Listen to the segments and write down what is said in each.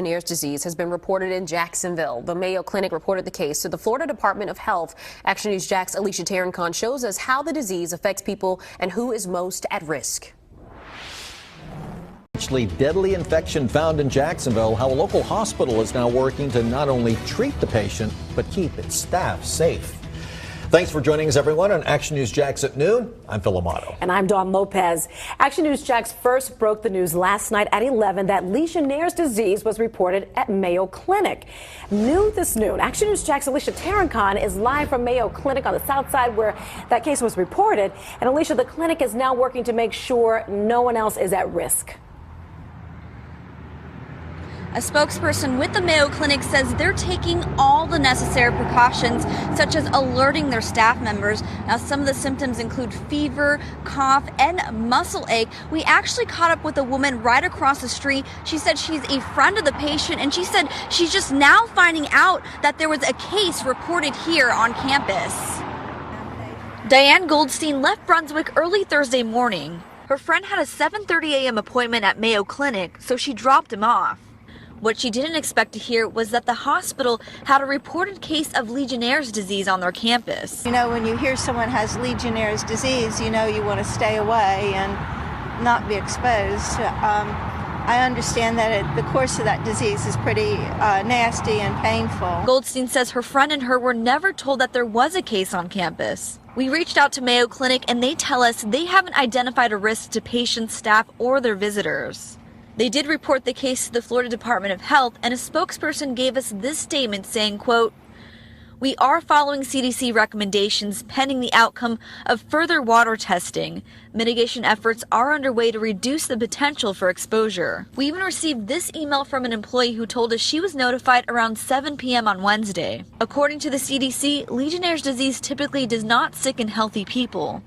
Legionnaires disease has been reported in Jacksonville. The Mayo Clinic reported the case to the Florida Department of Health. Action News Jack's Alicia Tarancon shows us how the disease affects people and who is most at risk. Deadly infection found in Jacksonville, how a local hospital is now working to not only treat the patient, but keep its staff safe. Thanks for joining us, everyone, on Action News Jax at noon. I'm Phil Amato. And I'm Dawn Lopez. Action News Jax first broke the news last night at 11 that Legionnaires disease was reported at Mayo Clinic. New this noon, Action News Jax Alicia Tarancon is live from Mayo Clinic on the south side where that case was reported. And Alicia, the clinic is now working to make sure no one else is at risk. A spokesperson with the Mayo Clinic says they're taking all the necessary precautions, such as alerting their staff members. Now, some of the symptoms include fever, cough, and muscle ache. We actually caught up with a woman right across the street. She said she's a friend of the patient, and she said she's just now finding out that there was a case reported here on campus. Diane Goldstein left Brunswick early Thursday morning. Her friend had a 7:30 a.m. appointment at Mayo Clinic, so she dropped him off. What she didn't expect to hear was that the hospital had a reported case of Legionnaires disease on their campus. You know, when you hear someone has Legionnaires disease, you know you want to stay away and not be exposed. I understand that the course of that disease is pretty nasty and painful. Goldstein says her friend and her were never told that there was a case on campus. We reached out to Mayo Clinic and they tell us they haven't identified a risk to patients, staff, or their visitors. They did report the case to the Florida Department of Health, and a spokesperson gave us this statement saying, quote, "We are following CDC recommendations pending the outcome of further water testing. Mitigation efforts are underway to reduce the potential for exposure." We even received this email from an employee who told us she was notified around 7 p.m. on Wednesday. According to the CDC, Legionnaires disease typically does not sicken healthy people.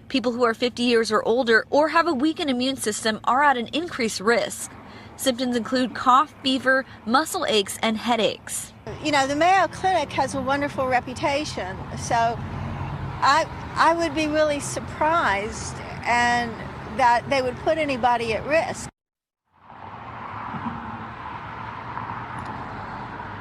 People who are 50 years or older or have a weakened immune system are at an increased risk. Symptoms include cough, fever, muscle aches, and headaches. You know, the Mayo Clinic has a wonderful reputation, so I would be really surprised and that they would put anybody at risk.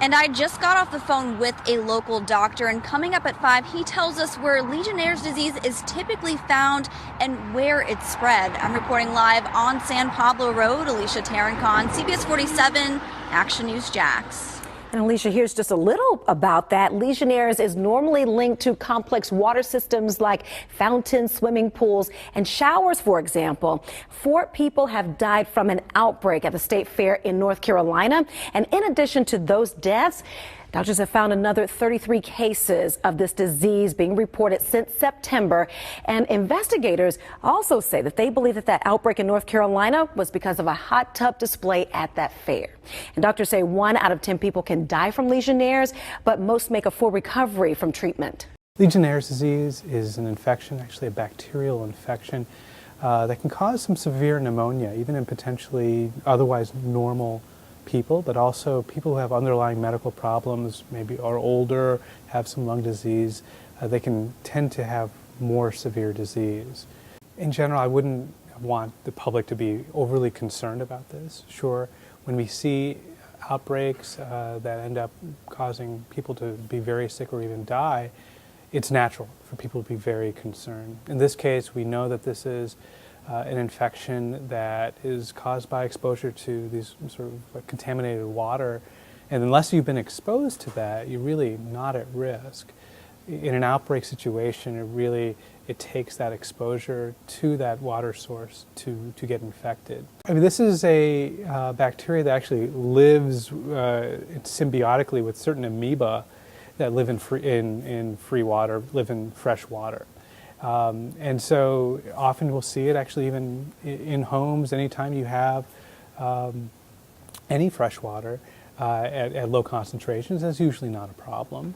And I just got off the phone with a local doctor, and coming up at 5, he tells us where Legionnaires disease is typically found and where it's spread. I'm reporting live on San Pablo Road. Alicia Tarancon, CBS 47, Action News Jax. And Alicia, here's just a little about that. Legionnaires is normally linked to complex water systems like fountains, swimming pools, and showers, for example. 4 people have died from an outbreak at the state fair in North Carolina. And in addition to those deaths, doctors have found another 33 cases of this disease being reported since September. And investigators also say that they believe that outbreak in North Carolina was because of a hot tub display at that fair. And doctors say 1 out of 10 people can die from Legionnaires, but most make a full recovery from treatment. Legionnaires disease is an infection, actually a bacterial infection, that can cause some severe pneumonia, even in potentially otherwise normal people, but also people who have underlying medical problems, maybe are older, have some lung disease, they can tend to have more severe disease. In general, I wouldn't want the public to be overly concerned about this. Sure, when we see outbreaks that end up causing people to be very sick or even die, it's natural for people to be very concerned. In this case, we know that this is an infection that is caused by exposure to these sort of contaminated water. And unless you've been exposed to that, you're really not at risk. In an outbreak situation, it takes that exposure to that water source to get infected. I mean, this is a bacteria that actually lives symbiotically with certain amoeba that live in free water, live in fresh water. And so often we'll see it actually even in homes. Anytime you have any fresh water at low concentrations, that's usually not a problem.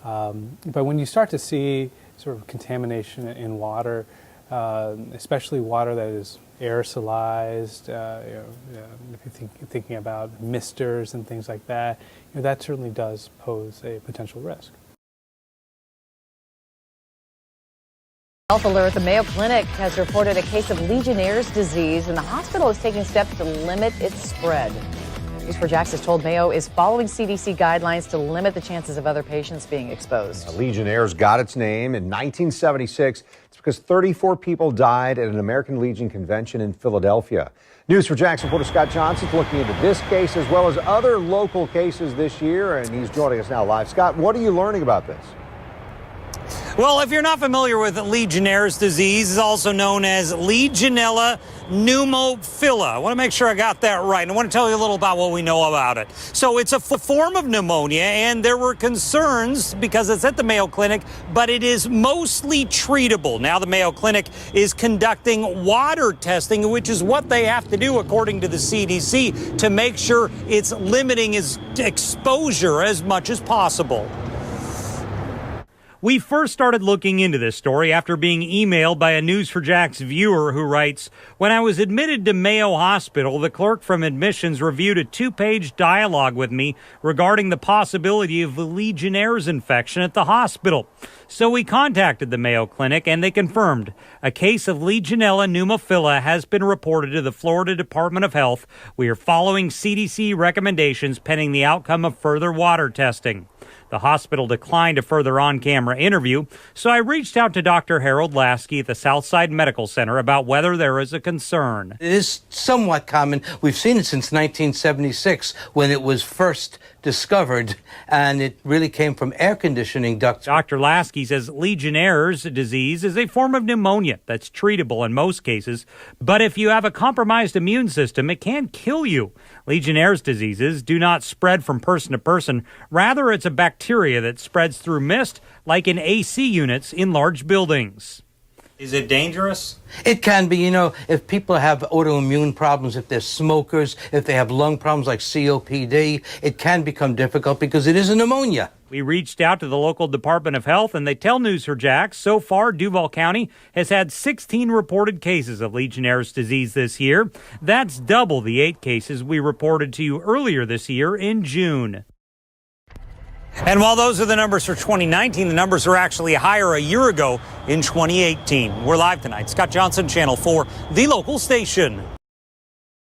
But when you start to see sort of contamination in water, especially water that is aerosolized, if you're thinking about misters and things like that, that certainly does pose a potential risk. Health alert, the Mayo Clinic has reported a case of Legionnaires disease, and the hospital is taking steps to limit its spread. News4Jax has told Mayo is following CDC guidelines to limit the chances of other patients being exposed. Legionnaires got its name in 1976. It's because 34 people died at an American Legion convention in Philadelphia. News4Jax reporter Scott Johnson's looking into this case as well as other local cases this year, and he's joining us now live. Scott, what are you learning about this? Well, if you're not familiar with Legionnaires' disease, it's also known as Legionella pneumophila. I want to make sure I got that right. And I want to tell you a little about what we know about it. So it's a form of pneumonia, and there were concerns because it's at the Mayo Clinic, but it is mostly treatable. Now the Mayo Clinic is conducting water testing, which is what they have to do according to the CDC to make sure it's limiting its exposure as much as possible. We first started looking into this story after being emailed by a News4Jax viewer who writes, "When I was admitted to Mayo Hospital, the clerk from admissions reviewed a 2-page dialogue with me regarding the possibility of a Legionnaires infection at the hospital. So we contacted the Mayo Clinic and they confirmed a case of Legionella pneumophila has been reported to the Florida Department of Health. We are following CDC recommendations pending the outcome of further water testing." The hospital declined a further on-camera interview, so I reached out to Dr. Harold Lasky at the Southside Medical Center about whether there is a concern. It is somewhat common. We've seen it since 1976 when it was first discovered, and it really came from air conditioning ducts. Dr. Lasky says Legionnaires' disease is a form of pneumonia that's treatable in most cases, but if you have a compromised immune system, it can kill you. Legionnaires' diseases do not spread from person to person. Rather, it's a bacteria that spreads through mist, like in AC units in large buildings. Is it dangerous? It can be. You know, if people have autoimmune problems, if they're smokers, if they have lung problems like COPD, it can become difficult because it is a pneumonia. We reached out to the local Department of Health, and they tell News4Jax so far Duval County has had 16 reported cases of Legionnaires' disease this year. That's double the 8 cases we reported to you earlier this year in June. And while those are the numbers for 2019, the numbers are actually higher a year ago in 2018. We're live tonight. Scott Johnson, Channel 4, the local station.